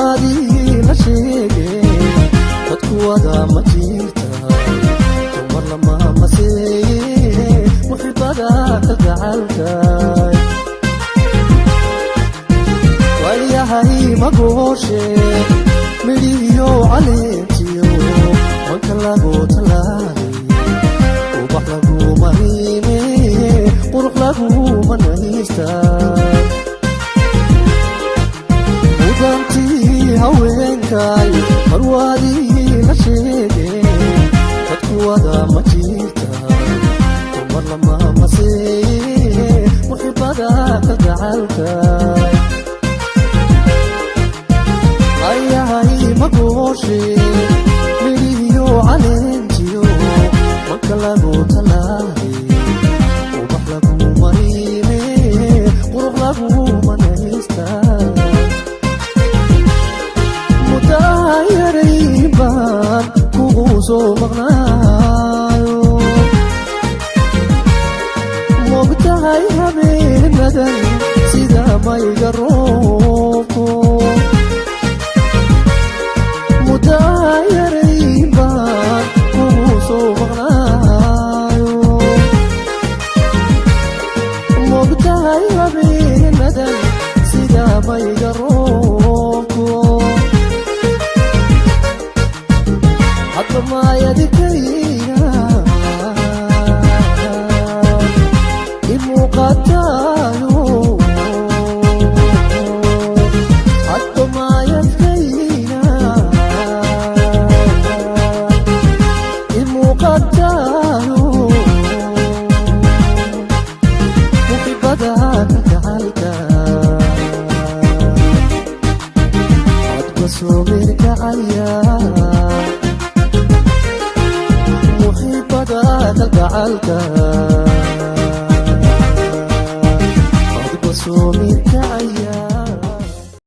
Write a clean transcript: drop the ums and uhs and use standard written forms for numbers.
marwaadii la sheegay dadku wada ma jirta dumar lama maseeye muxibada kalgacalkay waayahay magooshe midhiyo caleentiyo manka lagu talaalay ubax lagu mariime qurux lagu manaystay mudantii haweenkay marwaadii la sheegay dadku wada ma jirta dumar lama maseeye muxibada kalgacalkay ayahay magooshe midhiyo caleentiyo manka lagu talaalay ubax lagu mariime qurux lagu manaystay mudaayaray baan kugu soo maqnaayo mogtahay habeenadan sida mayga roobko mudaayaray baan kugu soo maqnaayo mogtahay habeenadan sida mayga roobko hadda maayadikayga imuuqataayo hadda maayadkayga imuuqataayo muxibada kalgacalka hadba soo mirkacaya muxibada kalgacalka hadba soo mirkacaya